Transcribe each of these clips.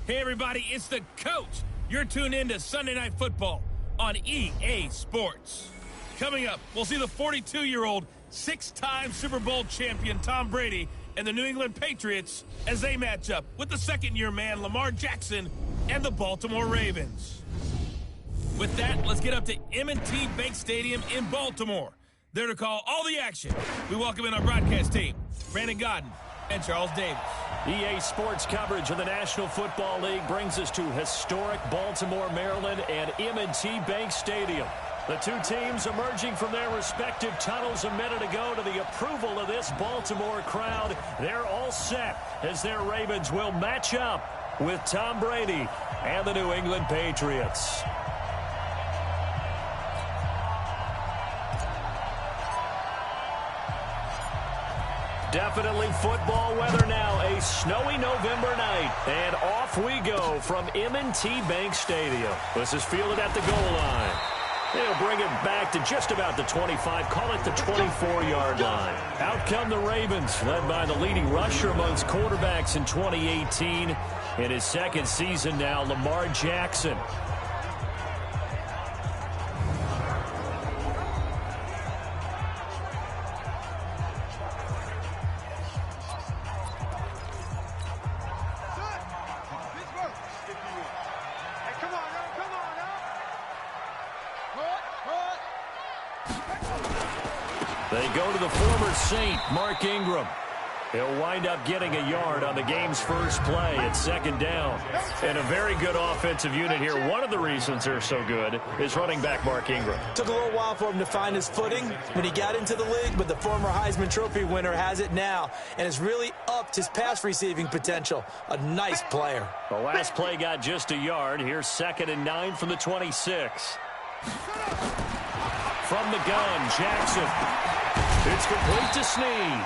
Hey, everybody, it's the coach. You're tuned in to Sunday Night Football on EA Sports. Coming up, we'll see the 42-year-old, six-time Super Bowl champion Tom Brady and the New England Patriots as they match up with the second-year man Lamar Jackson and the Baltimore Ravens. With that, let's get up to M&T Bank Stadium in Baltimore. There to call all the action, we welcome in our broadcast team, Brandon Godden and Charles Davis. EA Sports coverage of the National Football League brings us to historic Baltimore, Maryland, and M&T Bank Stadium. The two teams emerging from their respective tunnels a minute ago to the approval of this Baltimore crowd. They're all set as their Ravens will match up with Tom Brady and the New England Patriots. Definitely football weather now, a snowy November night, and off we go from M&T Bank Stadium. This is fielded at the goal line. They'll bring it back to just about the 25, call it the 24-yard line. Out come the Ravens, led by the leading rusher amongst quarterbacks in 2018. In his second season now, Lamar Jackson. They go to the former Saint, Mark Ingram. He'll wind up getting a yard on the game's first play at second down. And a very good offensive unit here. One of the reasons they're so good is running back Mark Ingram. Took a little while for him to find his footing when he got into the league, but the former Heisman Trophy winner has it now and has really upped his pass receiving potential. A nice player. The last play got just a yard. Here's 2nd and 9 from the 26. From the gun, Jackson. It's complete to Snead.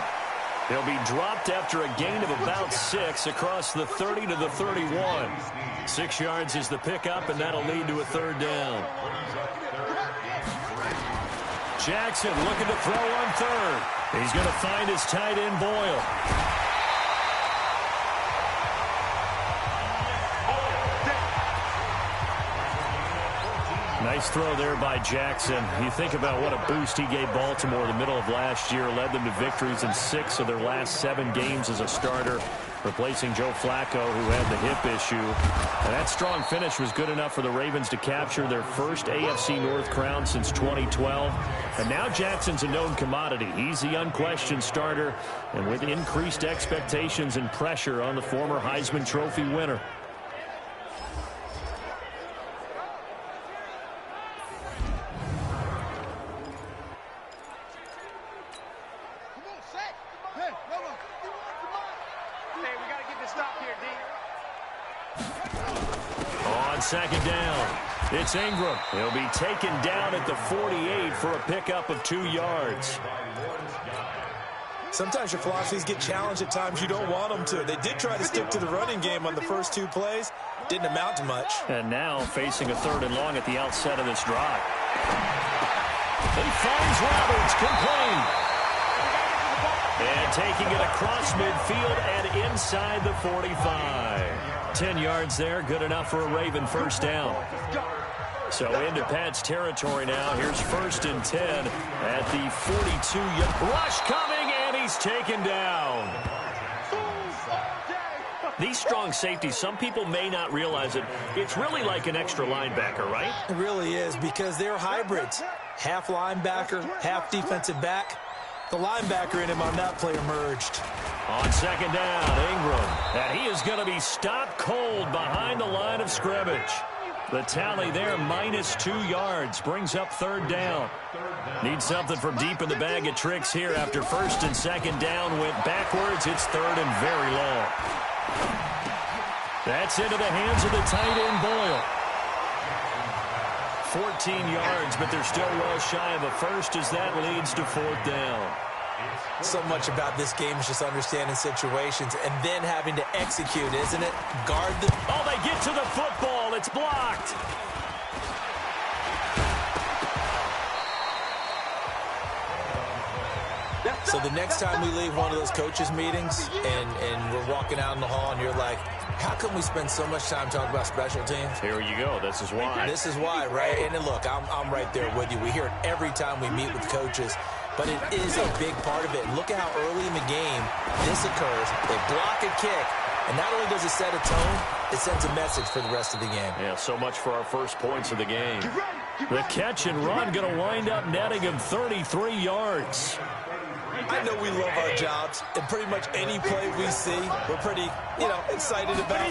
He'll be dropped after a gain of about 6 across the 30 to the 31. 6 yards is the pickup, and that'll lead to a third down. Jackson looking to throw on third. He's going to find his tight end, Boyle. Nice throw there by Jackson. You think about what a boost he gave Baltimore in the middle of last year, led them to victories in 6 of their last 7 games as a starter, replacing Joe Flacco, who had the hip issue. And that strong finish was good enough for the Ravens to capture their first AFC North crown since 2012. And now Jackson's a known commodity. He's the unquestioned starter, and with increased expectations and pressure on the former Heisman Trophy winner. On second down, it's Ingram. He'll be taken down at the 48 for a pickup of 2 yards. Sometimes your philosophies get challenged at times you don't want them to. They did try to stick to the running game on the first 2 plays. Didn't amount to much. And now facing a 3rd and long at the outset of this drive. He finds Roberts, complete. And taking it across midfield and inside the 45. 10 yards there, good enough for a Raven first down. So into Pat's territory now. Here's 1st and 10 at the 42. Rush coming, and he's taken down. These strong safeties, some people may not realize it. It's really like an extra linebacker, right? It really is, because they're hybrids. Half linebacker, half defensive back. The linebacker in him on that play emerged. On second down, Ingram. And he is going to be stopped cold behind the line of scrimmage. The tally there, -2 yards, brings up 3rd down. Need something from deep in the bag of tricks here after 1st and 2nd down went backwards. It's 3rd and very long. That's into the hands of the tight end, Boyle. 14 yards, but they're still well shy of a first as that leads to 4th down. So much about this game is just understanding situations and then having to execute, isn't it? Guard the... Oh, they get to the football. It's blocked. So the next time we leave one of those coaches' meetings and we're walking out in the hall and you're like, how come we spend so much time talking about special teams? Here you go. This is why. This is why, right? And then look, I'm right there with you. We hear it every time we meet with coaches, but it is a big part of it. Look at how early in the game this occurs. They block a kick, and not only does it set a tone, it sends a message for the rest of the game. Yeah, so much for our first points of the game. The catch and run going to wind up netting him 33 yards. I know we love our jobs, and pretty much any play we see, we're pretty, excited about.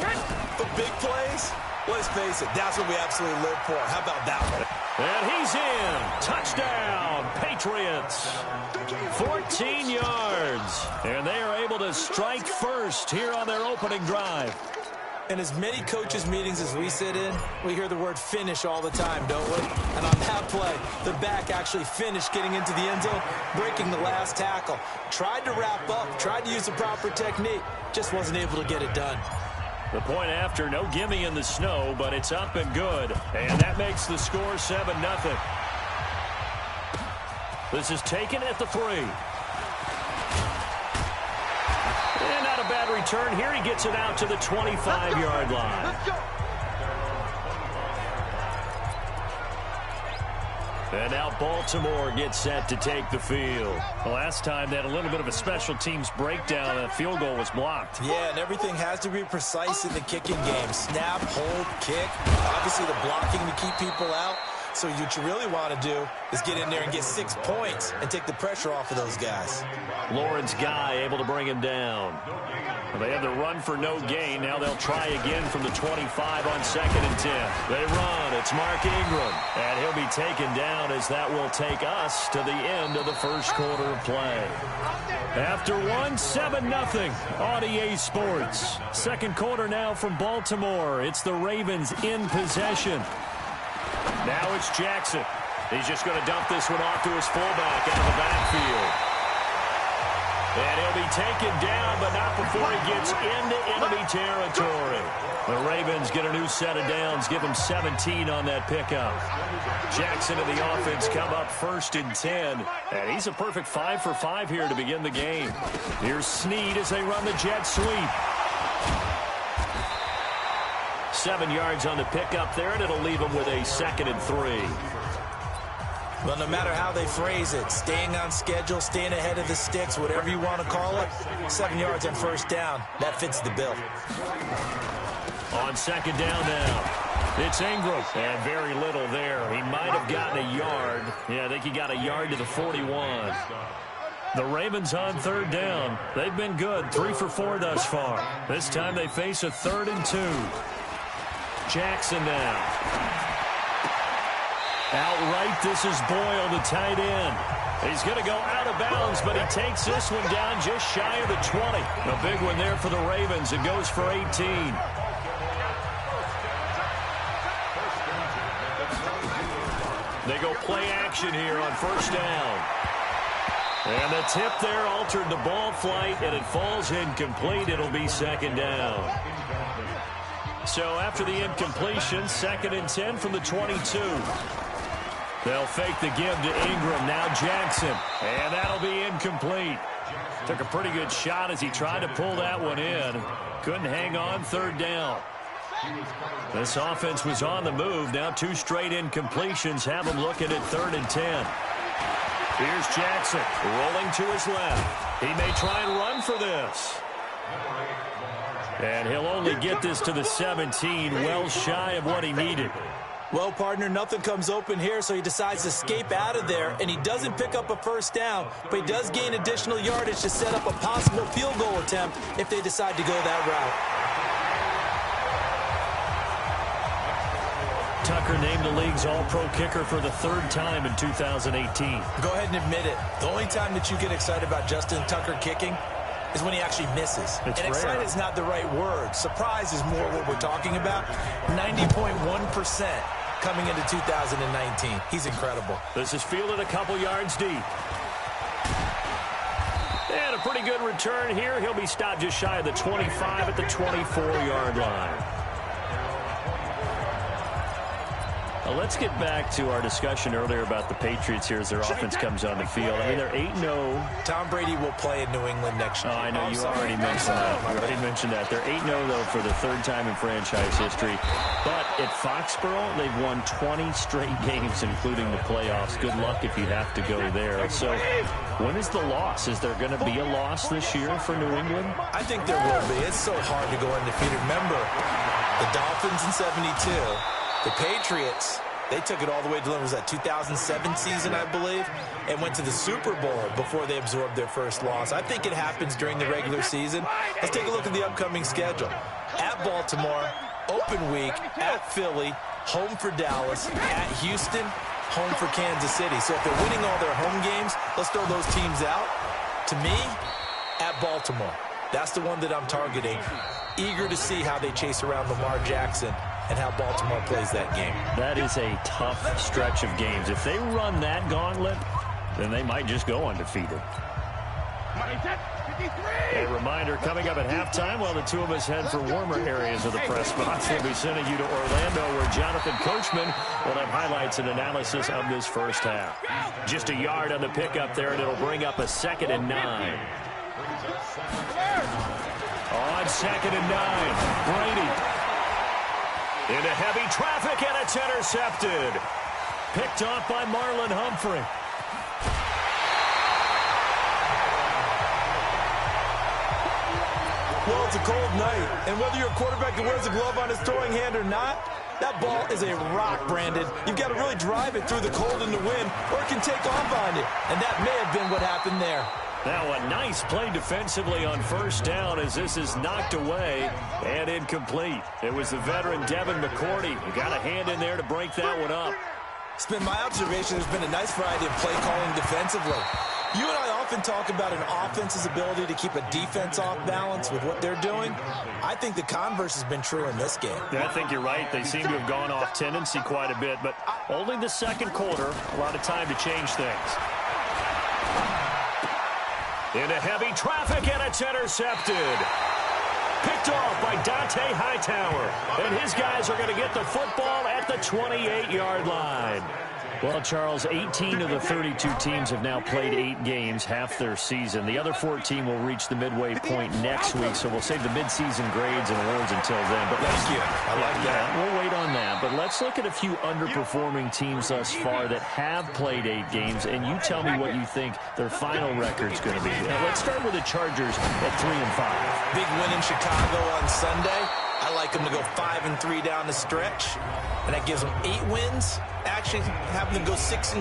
But big plays, let's face it, that's what we absolutely live for. How about that one? And he's in. Touchdown, Patriots. 14 yards. And they are able to strike first here on their opening drive. In as many coaches' meetings as we sit in, we hear the word finish all the time, don't we? And on that play, the back actually finished getting into the end zone, breaking the last tackle. Tried to wrap up, tried to use the proper technique, just wasn't able to get it done. The point after, no gimme in the snow, but it's up and good. And that makes the score 7-0. This is taken at the 3. And not a bad return here. He gets it out to the 25-yard line. And now Baltimore gets set to take the field. The last time they had a little bit of a special teams breakdown, a field goal was blocked. Yeah, and everything has to be precise in the kicking game. Snap, hold, kick. Obviously the blocking to keep people out. So what you really want to do is get in there and get 6 points and take the pressure off of those guys. Lawrence Guy able to bring him down. Well, they had the run for no gain. Now they'll try again from the 25 on 2nd and 10. They run. It's Mark Ingram. And he'll be taken down as that will take us to the end of the first quarter of play. After 7-0 on EA Sports. Second quarter now from Baltimore. It's the Ravens in possession. Now it's Jackson. He's just going to dump this one off to his fullback out of the backfield. And he'll be taken down, but not before he gets into enemy territory. The Ravens get a new set of downs, give him 17 on that pickup. Jackson and the offense come up 1st and 10. And he's a perfect 5 for 5 here to begin the game. Here's Snead as they run the jet sweep. 7 yards on the pickup there, and it'll leave him with a 2nd and 3. Well, no matter how they phrase it, staying on schedule, staying ahead of the sticks, whatever you want to call it, 7 yards on 1st down, that fits the bill. On 2nd down now, it's Ingram. And very little there. He might have gotten a yard. Yeah, I think he got a yard to the 41. The Ravens on 3rd down. They've been good, 3 for 4 thus far. This time they face a 3rd and 2. Jackson now. Outright, this is Boyle, the tight end. He's going to go out of bounds, but he takes this one down just shy of the 20. A big one there for the Ravens. It goes for 18. They go play action here on 1st down. And the tip there altered the ball flight, and it falls incomplete. It'll be 2nd down. So after the incompletion, 2nd and 10 from the 22. They'll fake the give to Ingram. Now Jackson. And that'll be incomplete. Took a pretty good shot as he tried to pull that one in. Couldn't hang on 3rd down. This offense was on the move. Now 2 straight incompletions have them looking at 3rd and 10. Here's Jackson rolling to his left. He may try and run for this. And he'll only get this to the 17, well shy of what he needed. Well, partner, nothing comes open here, so he decides to escape out of there, and he doesn't pick up a 1st down, but he does gain additional yardage to set up a possible field goal attempt if they decide to go that route. Tucker named the league's all-pro kicker for the 3rd time in 2018. Go ahead and admit it. The only time that you get excited about Justin Tucker kicking is when he actually misses. It's and excited is not the right word. Surprise is more what we're talking about. 90.1% coming into 2019. He's incredible. This is fielded a couple yards deep. And a pretty good return here. He'll be stopped just shy of the 25 at the 24-yard line. Let's get back to our discussion earlier about the Patriots here as their offense comes on the field. I mean, they're 8-0. Tom Brady will play in New England next year. Oh, I know. You already mentioned that. You already mentioned that. They're 8-0, though, for the third time in franchise history. But at Foxborough, they've won 20 straight games, including the playoffs. Good luck if you have to go there. So when is the loss? Is there going to be a loss this year for New England? I think there will be. It's so hard to go undefeated. Remember, the Dolphins in 72, the Patriots, they took it all the way to, was that 2007 season, I believe, and went to the Super Bowl before they absorbed their first loss. I think it happens during the regular season. Let's take a look at the upcoming schedule. At Baltimore, open week, at Philly, home for Dallas, at Houston, home for Kansas City. So if they're winning all their home games, let's throw those teams out. To me, at Baltimore. That's the one that I'm targeting. Eager to see how they chase around Lamar Jackson and how Baltimore plays that game. That is a tough stretch of games. If they run that gauntlet, then they might just go undefeated. A reminder, coming up at halftime, while the two of us head for warmer areas of the press box, we'll be sending you to Orlando, where Jonathan Coachman will have highlights and analysis of this first half. Just a yard on the pickup there, and it'll bring up a 2nd and 9. On 2nd and 9, Brady into heavy traffic, and it's intercepted. Picked off by Marlon Humphrey. Well, it's a cold night, and whether you're a quarterback that wears a glove on his throwing hand or not, that ball is a rock, Brandon. You've got to really drive it through the cold and the wind, or it can take off on you, and that may have been what happened there. Now a nice play defensively on first down as this is knocked away and incomplete. It was the veteran Devin McCourty who got a hand in there to break that one up. It's been my observation there's been a nice variety of play calling defensively. You and I often talk about an offense's ability to keep a defense off balance with what they're doing. I think the converse has been true in this game. Yeah, I think you're right. They seem to have gone off tendency quite a bit, but only the second quarter, a lot of time to change things. Into heavy traffic, and it's intercepted. Picked off by Dante Hightower. And his guys are going to get the football at the 28-yard line. Well, Charles, 18 of the 32 teams have now played 8 games, half their season. The other 14 will reach the midway point next week, so we'll save the midseason grades and awards until then. But thank you. I like that. We'll wait on that. But let's look at a few underperforming teams thus far that have played 8 games, and you tell me what you think their final record's going to be. Now, let's start with the Chargers at 3-5. Big win in Chicago on Sunday. I like them to go 5-3 down the stretch, and that gives them 8 wins. Actually, having them go 6-2.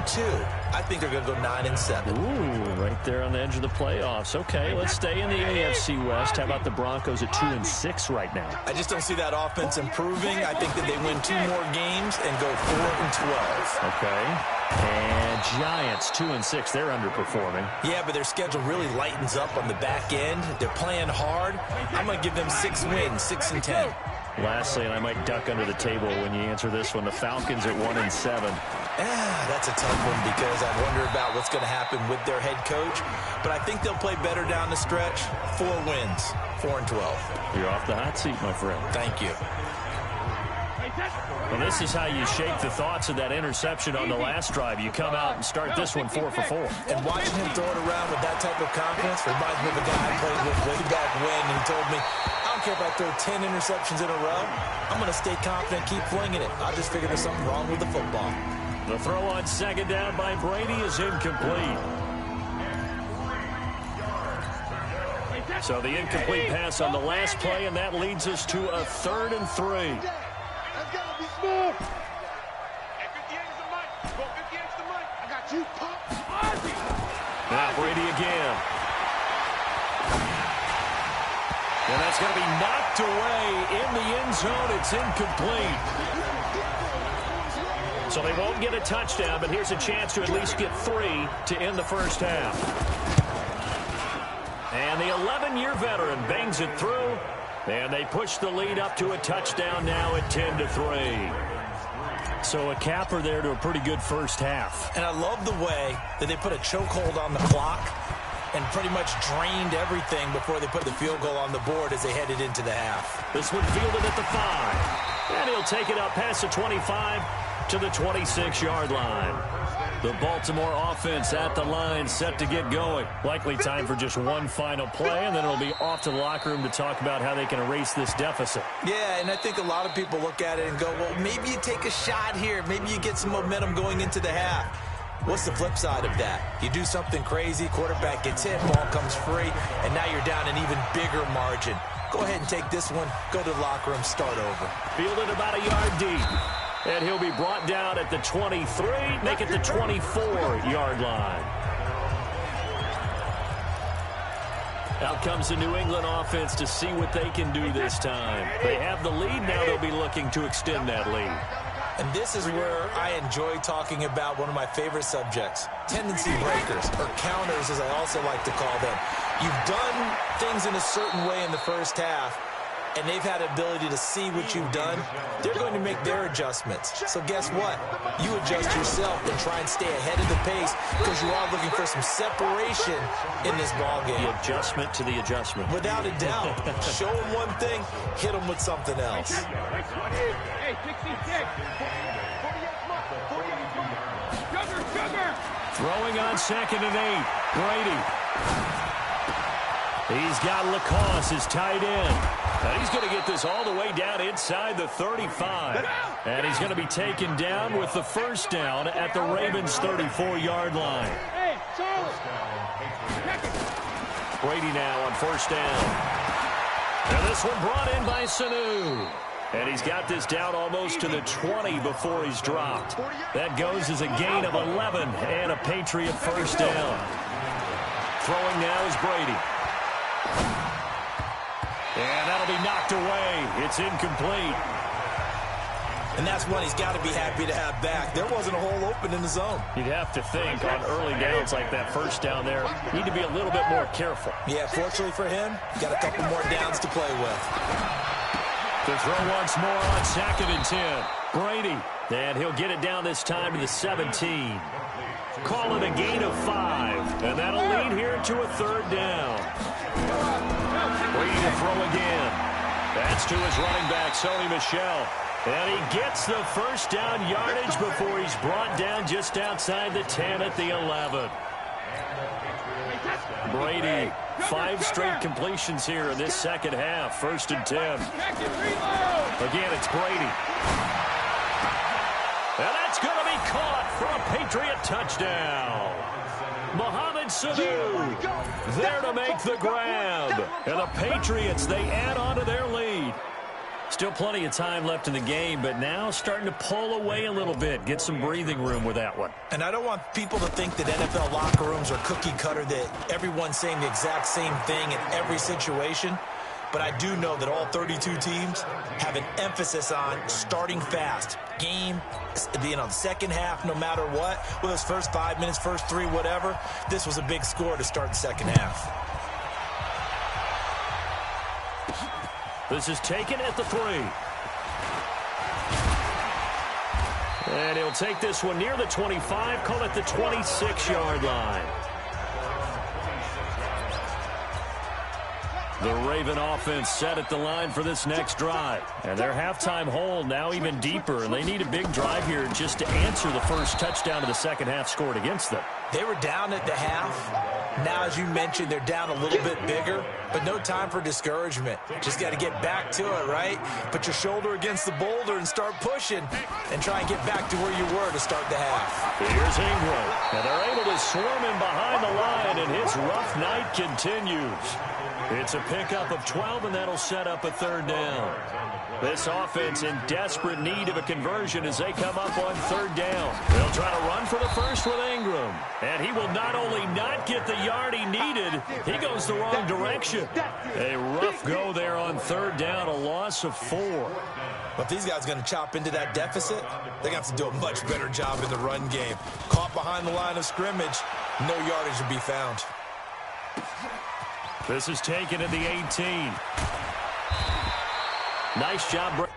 I think they're going to go 9-7. Ooh, right there on the edge of the playoffs. Okay, let's stay in the AFC West. How about the Broncos at 2-6 right now? I just don't see that offense improving. I think that they win 2 more games and go 4-12. Okay. And Giants 2-6. They're underperforming. Yeah, but their schedule really lightens up on the back end. They're playing hard. I'm going to give them 6 wins, 6-10. Lastly, and I might duck under the table when you answer this one, the Falcons at 1-7. That's a tough one because I wonder about what's going to happen with their head coach. But I think they'll play better down the stretch. 4 wins, 4-12. You're off the hot seat, my friend. Thank you. Well, this is how you shake the thoughts of that interception on the last drive. You come out and start this one 4 for 4. And watching him throw it around with that type of confidence reminds me of a guy I played with way back when, and he told me, I don't care if I throw 10 interceptions in a row. I'm going to stay confident, keep flinging it. I just figured there's something wrong with the football. The throw on 2nd down by Brady is incomplete. So the incomplete pass on the last play, and that leads us to a 3rd and 3. Now Brady again. And that's going to be knocked away in the end zone. It's incomplete. So they won't get a touchdown, but here's a chance to at least get 3 to end the first half. And the 11-year veteran bangs it through, and they push the lead up to a touchdown now at 10-3. So a capper there to a pretty good first half. And I love the way that they put a chokehold on the clock and pretty much drained everything before they put the field goal on the board as they headed into the half. This one fielded at the 5. And he'll take it up past the 25. to the 26-yard line. The Baltimore offense at the line, set to get going. Likely time for just one final play, and then it'll be off to the locker room to talk about how they can erase this deficit. Yeah, and I think a lot of people look at it and go, well, maybe you take a shot here. Maybe you get some momentum going into the half. What's the flip side of that? You do something crazy, quarterback gets hit, ball comes free, and now you're down an even bigger margin. Go ahead and take this one, go to the locker room, start over. Fielded about a yard deep. And he'll be brought down at the 23, make it the 24-yard line. Out comes the New England offense to see what they can do this time. They have the lead, now they'll be looking to extend that lead. And this is where I enjoy talking about one of my favorite subjects, tendency breakers, or counters as I also like to call them. You've done things in a certain way in the first half, and they've had the ability to see what you've done. They're going to make their adjustments. So guess what? You adjust yourself and try and stay ahead of the pace because you are looking for some separation in this ballgame. The adjustment to the adjustment. Without a doubt. Show them one thing, hit them with something else. Throwing on 2nd and 8. Brady. He's got Lacoste, his tight end. And he's going to get this all the way down inside the 35. And he's going to be taken down with the first down at the Ravens' 34-yard line. Brady now on first down. And this one brought in by Sanu. And he's got this down almost to the 20 before he's dropped. That goes as a gain of 11 and a Patriot first down. Throwing now is Brady. And that'll be knocked away. It's incomplete. And that's one he's got to be happy to have back. There wasn't a hole open in the zone. You'd have to think on early downs like that first down there, you need to be a little bit more careful. Yeah, fortunately for him, got a couple more downs to play with. To throw once more on 2nd and 10. Brady. And he'll get it down this time to the 17. Call it a gain of 5. And that'll lead here to a third down. Brady to throw again. That's to his running back, Sony Michel. And he gets the first down yardage before he's brought down just outside the 10 at the 11. Brady, 5 straight completions here in this second half. 1st and 10. Again, it's Brady. And that's going to be caught for a Patriot touchdown. Mohamed Sanu there to make the grab. And the Patriots, they add on to their lead. Still plenty of time left in the game, but now starting to pull away a little bit. Get some breathing room with that one. And I don't want people to think that NFL locker rooms are cookie cutter, that everyone's saying the exact same thing in every situation. But I do know that all 32 teams have an emphasis on starting fast. Game, being on the second half, no matter what. Whether it's first 5 minutes, first 3, whatever. This was a big score to start the second half. This is taken at the 3. And he'll take this one near the 25, call it the 26-yard line. The Raven offense set at the line for this next drive. And their halftime hole now even deeper, and they need a big drive here just to answer the first touchdown of the second half scored against them. They were down at the half. Now, as you mentioned, they're down a little bit bigger, but no time for discouragement. Just got to get back to it, right? Put your shoulder against the boulder and start pushing and try and get back to where you were to start the half. Here's Ingram, and they're able to swarm him behind the line, and his rough night continues. It's a pickup of 12, and that'll set up a third down. This offense in desperate need of a conversion as they come up on third down. They'll try to run for the first with Ingram. And he will not only not get the yard he needed, he goes the wrong direction. A rough go there on third down, a loss of 4. But if these guys are going to chop into that deficit, they're going to have to do a much better job in the run game. Caught behind the line of scrimmage, no yardage to be found. This is taken at the 18. Nice job.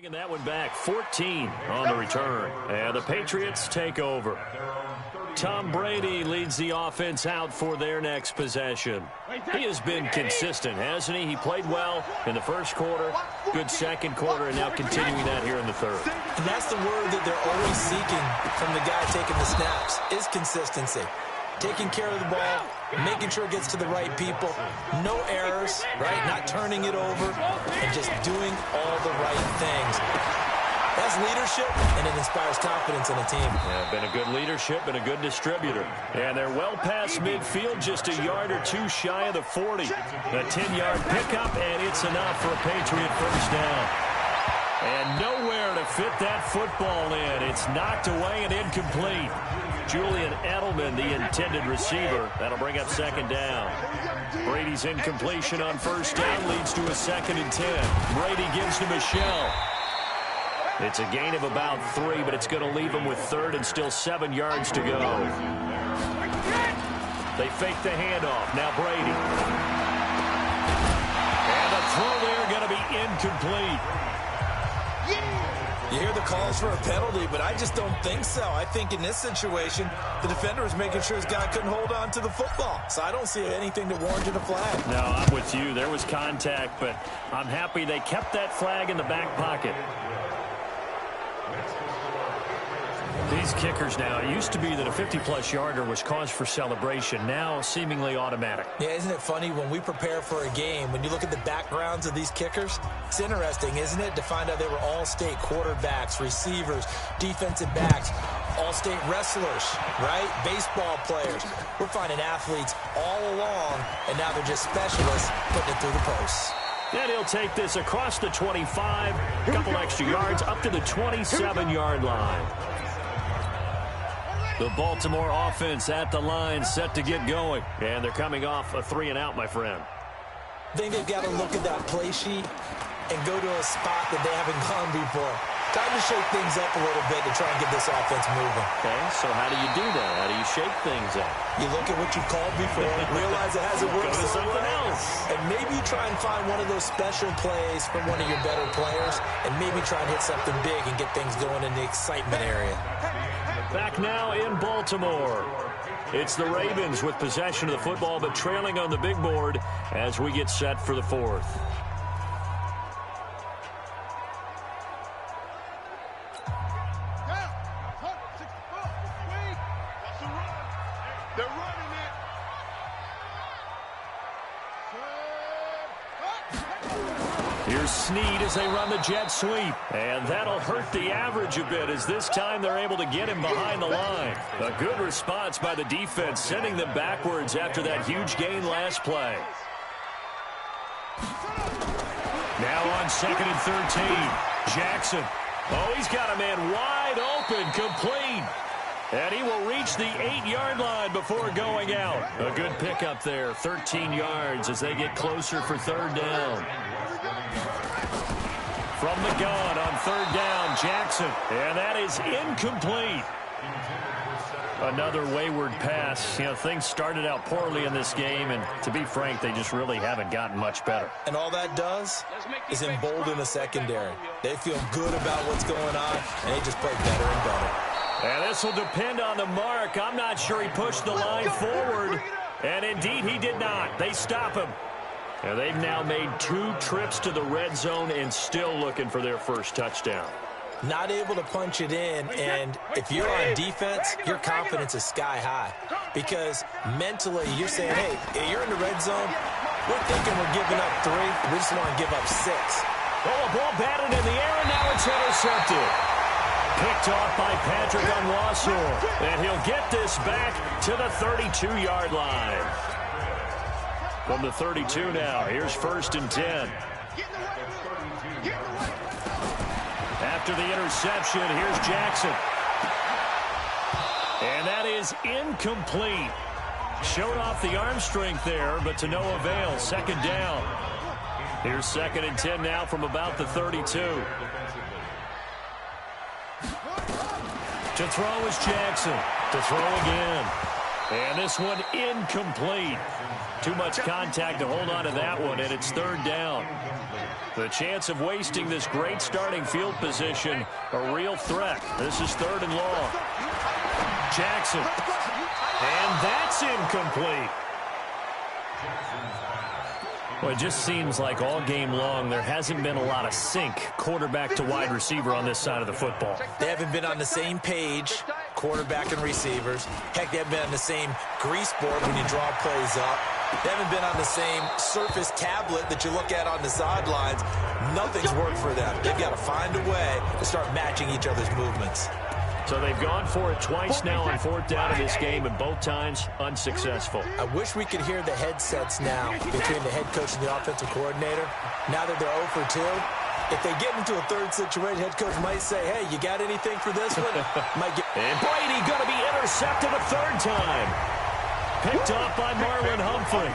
Bringing that one back, 14 on the return. And the Patriots take over. Tom Brady leads the offense out for their next possession. He has been consistent, hasn't he? He played well in the first quarter, good second quarter, and now continuing that here in the third. And that's the word that they're always seeking from the guy taking the snaps, is consistency. Taking care of the ball, making sure it gets to the right people, no errors, right? Not turning it over, and just doing all the right things. That's leadership, and it inspires confidence in a team. Yeah, been a good leadership and a good distributor. And they're well past midfield, just a yard or two shy of the 40. A 10-yard pickup, and it's enough for a Patriot first down. And nowhere to fit that football in. It's knocked away and incomplete. Julian Edelman, the intended receiver. That'll bring up second down. Brady's incompletion on first down leads to a 2nd and 10. Brady gives to Michel. It's a gain of about 3, but it's going to leave him with 3rd and still 7 yards to go. They fake the handoff. Now Brady. And the throw there going to be incomplete. You hear the calls for a penalty, but I just don't think so. I think in this situation, the defender was making sure his guy couldn't hold on to the football. So I don't see anything to warrant a flag. No, I'm with you. There was contact, but I'm happy they kept that flag in the back pocket. These kickers now, it used to be that a 50-plus yarder was cause for celebration. Now, seemingly automatic. Yeah, isn't it funny when we prepare for a game, when you look at the backgrounds of these kickers, it's interesting, isn't it, to find out they were all-state quarterbacks, receivers, defensive backs, all-state wrestlers, right? Baseball players. We're finding athletes all along, and now they're just specialists putting it through the posts. And he'll take this across the 25, a couple extra yards, up to the 27-yard line. The Baltimore offense at the line, set to get going. And they're coming off a 3-and-out, my friend. I think they've got to look at that play sheet and go to a spot that they haven't gone before. Time to shake things up a little bit to try and get this offense moving. Okay, so how do you do that? How do you shake things up? You look at what you've called before, realize it hasn't worked Go to something else. And maybe try and find one of those special plays from one of your better players, and maybe try and hit something big and get things going in the excitement area. Back now in Baltimore. It's the Ravens with possession of the football, but trailing on the big board as we get set for the 4th. Here's Snead as they run the jet sweep. And that'll hurt the average a bit as this time they're able to get him behind the line. A good response by the defense, sending them backwards after that huge gain last play. Now on 2nd and 13. Jackson. Oh, he's got a man wide open, complete. And he will reach the 8-yard line before going out. A good pickup there, 13 yards as they get closer for 3rd down. From the gun on 3rd down, Jackson. And that is incomplete. Another wayward pass. You know, things started out poorly in this game, and to be frank, they just really haven't gotten much better. And all that does is embolden the secondary. They feel good about what's going on, and they just play better and better. And this will depend on the mark. I'm not sure he pushed the line forward. And indeed, he did not. They stop him. And they've now made 2 trips to the red zone and still looking for their first touchdown. Not able to punch it in, and if you're on defense, your confidence is sky high. Because mentally, you're saying, hey, you're in the red zone. We're thinking we're giving up 3. We just want to give up 6. Oh, a ball batted in the air, and now it's intercepted. Picked off by Patrick Onwuasor. And he'll get this back to the 32-yard line. From the 32 now, here's 1st and 10. After the interception, here's Jackson. And that is incomplete. Showed off the arm strength there, but to no avail. 2nd down. Here's 2nd and 10 now from about the 32. To throw is Jackson. To throw again. And this one incomplete. Too much contact to hold on to that one, and it's third down. The chance of wasting this great starting field position, a real threat. This is third and long. Jackson. And that's incomplete. Well, it just seems like all game long there hasn't been a lot of sync quarterback to wide receiver on this side of the football. They haven't been on the same page, quarterback and receivers. Heck, they haven't been on the same grease board when you draw plays up. They haven't been on the same surface tablet that you look at on the sidelines. Nothing's worked for them. They've got to find a way to start matching each other's movements. So they've gone for it twice now on fourth down in this game, and both times unsuccessful. I wish we could hear the headsets now between the head coach and the offensive coordinator. Now that they're 0 for 2, if they get into a third situation, head coach might say, hey, you got anything for this one? And Brady going to be intercepted a third time. Picked off by Marlon Humphrey.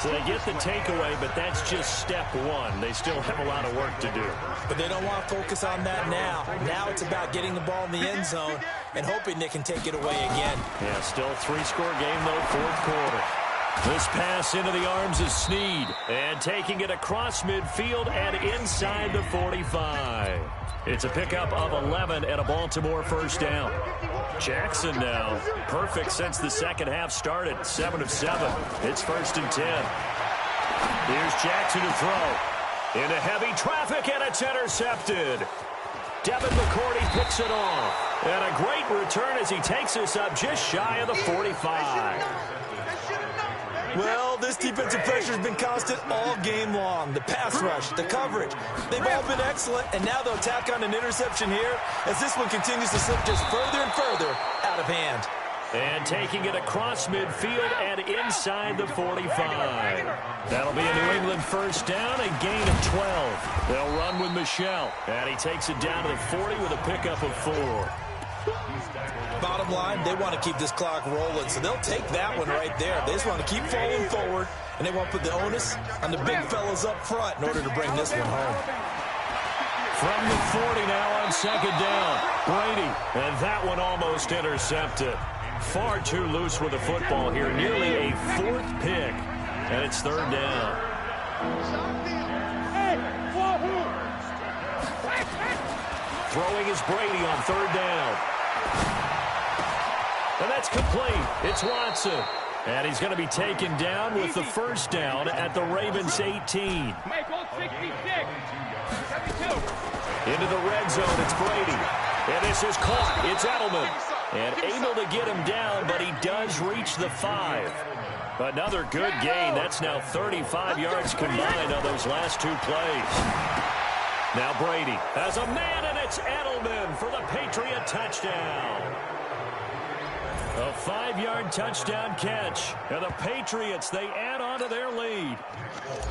So they get the takeaway, but that's just step one. They still have a lot of work to do. But they don't want to focus on that now. Now it's about getting the ball in the end zone and hoping they can take it away again. Yeah, still three-score game, though, fourth quarter. This pass into the arms of Snead. And taking it across midfield and inside the 45. It's a pickup of 11 and a Baltimore first down. Jackson now, perfect since the second half started, 7 of 7. It's first and 10. Here's Jackson to throw. Into heavy traffic, and it's intercepted. Devin McCourty picks it off. And a great return as he takes this up just shy of the 45. Well, this defensive pressure has been constant all game long. The pass rush, the coverage, they've all been excellent, and now they'll tack on an interception here as this one continues to slip just further and further out of hand. And taking it across midfield and inside the 45. That'll be a New England first down, a gain of 12. They'll run with Michel, and he takes it down to the 40 with a pickup of 4. Bottom line, they want to keep this clock rolling, so they'll take that one right there. They just want to keep falling forward, and they want to put the onus on the big fellas up front in order to bring this one home. From the 40 now on second down, Brady, and that one almost intercepted. Far too loose with the football here, nearly a fourth pick, and it's third down. Throwing is Brady on third down. And that's complete. It's Watson. And he's going to be taken down with the first down at the Ravens 18. Into the red zone, it's Brady. And this is caught. It's Edelman. And able to get him down, but he does reach the 5. Another good gain. That's now 35 yards combined on those last two plays. Now Brady has a man, and it's Edelman for the Patriot touchdown. A 5-yard touchdown catch. And the Patriots, they add on to their lead.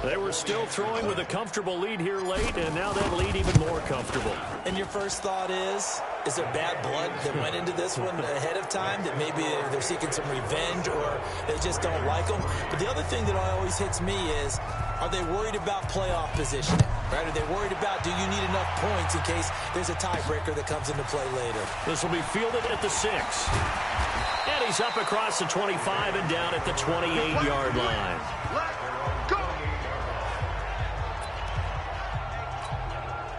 They were still throwing with a comfortable lead here late, and now that lead even more comfortable. And your first thought is there bad blood that went into this one ahead of time, that maybe they're seeking some revenge or they just don't like them? But the other thing that always hits me is, are they worried about playoff positioning? Right? Are they worried about, do you need enough points in case there's a tiebreaker that comes into play later? This will be fielded at the 6. And he's up across the 25 and down at the 28-yard line.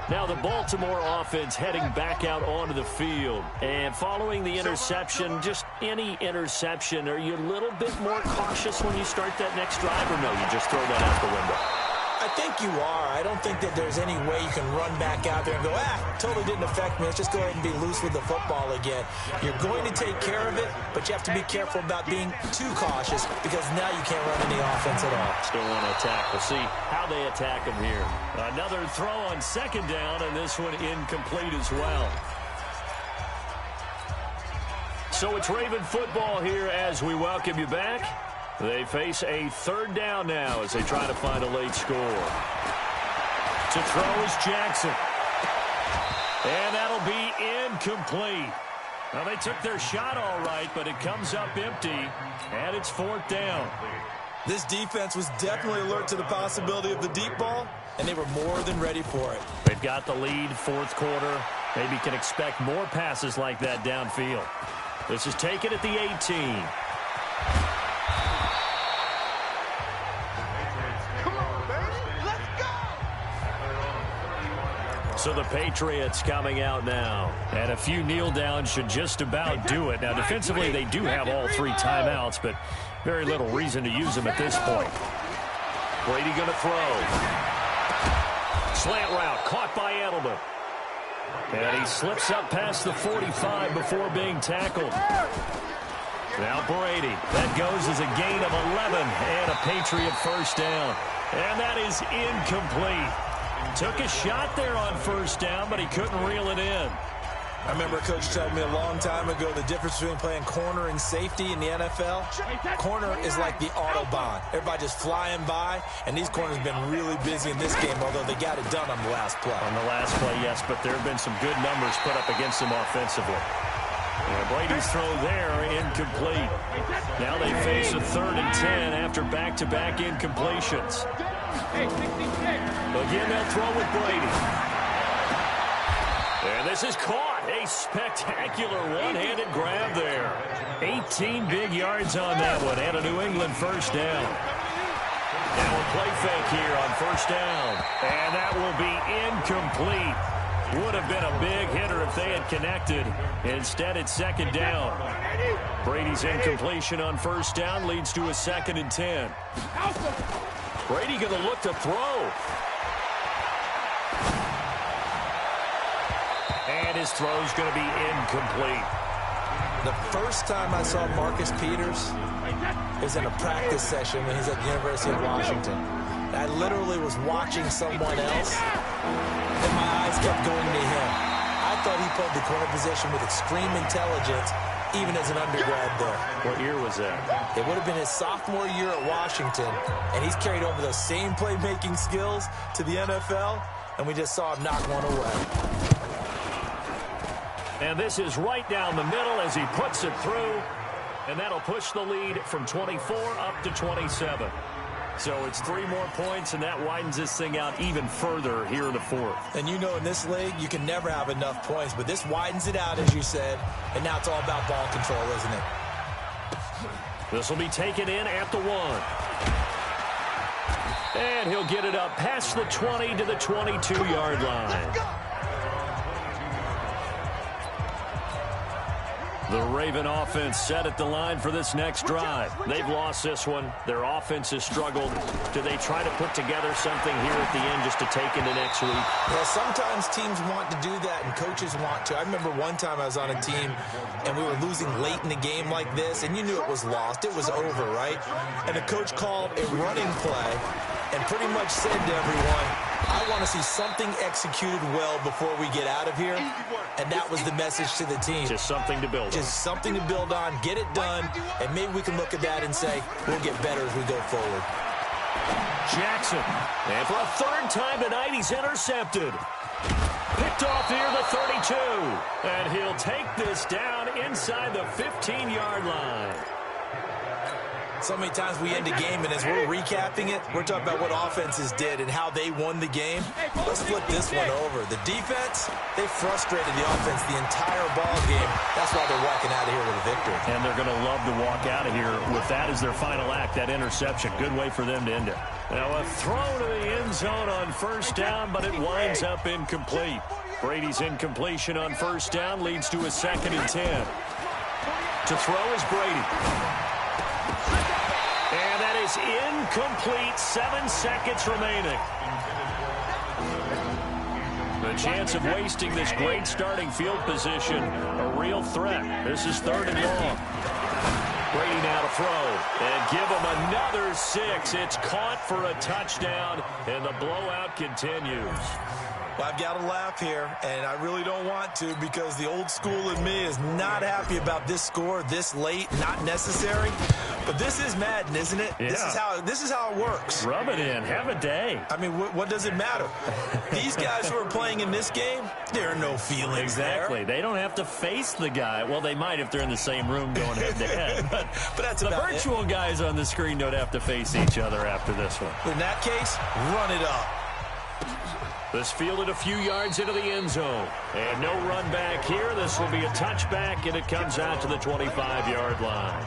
Now the Baltimore offense heading back out onto the field. And following the interception, just any interception, are you a little bit more cautious when you start that next drive, or no, you just throw that out the window? I think you are. I don't think that there's any way you can run back out there and go, totally didn't affect me. Let's just go ahead and be loose with the football again. You're going to take care of it, but you have to be careful about being too cautious because now you can't run any offense at all. Still want to attack. We'll see how they attack him here. Another throw on second down, and this one incomplete as well. So it's Raven football here as we welcome you back. They face a third down now as they try to find a late score. To throw is Jackson. And that'll be incomplete. Now, they took their shot all right, but it comes up empty, and it's fourth down. This defense was definitely alert to the possibility of the deep ball, and they were more than ready for it. They've got the lead, fourth quarter. Maybe can expect more passes like that downfield. This is taken at the 18. So the Patriots coming out now. And a few kneel downs should just about do it. Now, defensively, they do have all 3 timeouts, but very little reason to use them at this point. Brady going to throw. Slant route caught by Edelman. And he slips up past the 45 before being tackled. Now Brady. That goes as a gain of 11 and a Patriot first down. And that is incomplete. Took a shot there on first down, but he couldn't reel it in. I remember a coach told me a long time ago the difference between playing corner and safety in the NFL. Corner is like the Autobahn. Everybody just flying by, and these corners have been really busy in this game, although they got it done on the last play. On the last play, yes, but there have been some good numbers put up against them offensively. And Brady's throw there, incomplete. Now they face a 3rd and 10 after back-to-back incompletions. Again, they'll throw with Brady. And this is caught. A spectacular one-handed grab there. 18 big yards on that one and a New England first down. Now a play fake here on first down. And that will be incomplete. Would have been a big hitter if they had connected. Instead, it's 2nd down. Brady's incompletion on first down leads to a 2nd and 10. Brady going to look to throw. And his throw's going to be incomplete. The first time I saw Marcus Peters was in a practice session when he was at the University of Washington. I literally was watching someone else, and my eyes kept going to him. I thought he played the corner position with extreme intelligence, even as an undergrad there. What year was that? It would have been his sophomore year at Washington, and he's carried over those same playmaking skills to the NFL, and we just saw him knock one away. And this is right down the middle as he puts it through. And that'll push the lead from 24 up to 27. So it's 3 more points, and that widens this thing out even further here in the 4th. And you know in this league, you can never have enough points. But this widens it out, as you said. And now it's all about ball control, isn't it? This will be taken in at the 1. And he'll get it up past the 20 to the 22-yard line. The Raven offense set at the line for this next drive. They've lost this one. Their offense has struggled. Do they try to put together something here at the end just to take into next week? Well, sometimes teams want to do that and coaches want to. I remember one time I was on a team and we were losing late in the game like this, and you knew it was lost. It was over, right? And the coach called a running play and pretty much said to everyone, I want to see something executed well before we get out of here. And that was the message to the team. Just something to build on. Just something to build on, get it done, and maybe we can look at that and say, we'll get better as we go forward. Jackson. And for a 3rd time tonight, he's intercepted. Picked off near the 32. And he'll take this down inside the 15-yard line. So many times we end a game, and as we're recapping it, we're talking about what offenses did and how they won the game. Let's flip this one over. The defense, they frustrated the offense the entire ball game. That's why they're walking out of here with a victory. And they're going to love to walk out of here with that as their final act, that interception. Good way for them to end it. Now a throw to the end zone on first down, but it winds up incomplete. Brady's incompletion on first down leads to a 2nd and 10. To throw is Brady. And that is incomplete. 7 seconds remaining. The chance of wasting this great starting field position, a real threat. This is 3rd and long. Brady now to throw. And give him another 6. It's caught for a touchdown, and the blowout continues. Well, I've got to laugh here, and I really don't want to because the old school in me is not happy about this score this late, not necessary. But this is Madden, isn't it? Yeah. This is how it works. Rub it in. Have a day. I mean, what does it matter? These guys who are playing in this game, there are no feelings exactly. there. They don't have to face the guy. Well, they might if they're in the same room going head-to-head. But that's the about virtual it. Guys on the screen don't have to face each other after this one. In that case, run it up. This fielded a few yards into the end zone. And no run back here. This will be a touchback, and it comes out to the 25-yard line.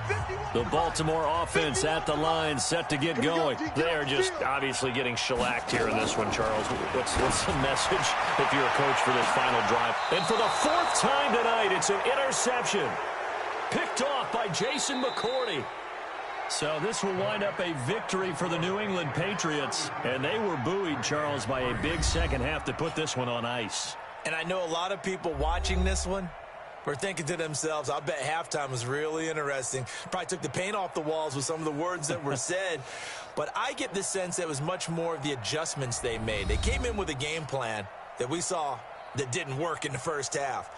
The Baltimore offense at the line, set to get going. They are just obviously getting shellacked here in this one, Charles. What's the message if you're a coach for this final drive? And for the fourth time tonight, it's an interception. Picked off by Jason McCourty. So this will wind up a victory for the New England Patriots. And they were buoyed, Charles, by a big second half to put this one on ice. And I know a lot of people watching this one were thinking to themselves, I bet halftime was really interesting. Probably took the paint off the walls with some of the words that were said. But I get the sense that it was much more of the adjustments they made. They came in with a game plan that we saw that didn't work in the first half.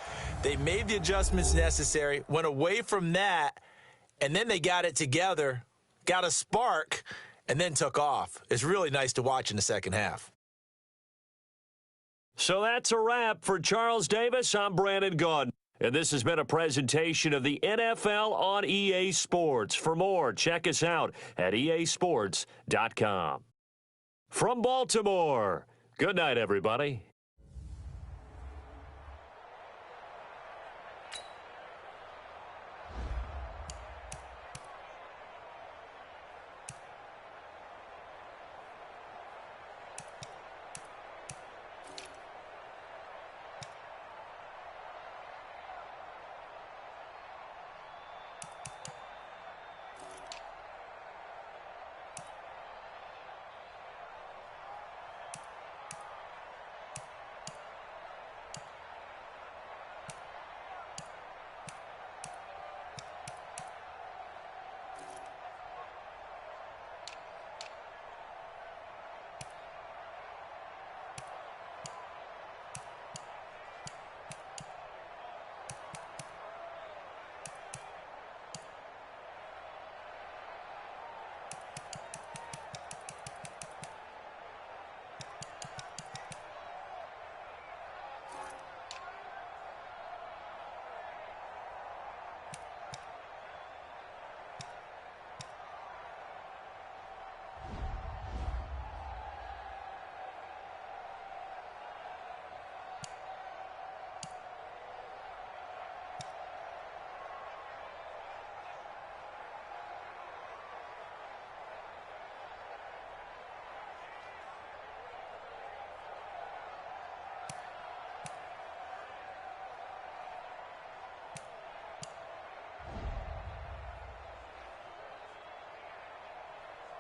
They made the adjustments necessary, went away from that, and then they got it together, got a spark, and then took off. It's really nice to watch in the second half. So that's a wrap for Charles Davis. I'm Brandon Gaudin. And this has been a presentation of the NFL on EA Sports. For more, check us out at easports.com. From Baltimore, good night, everybody.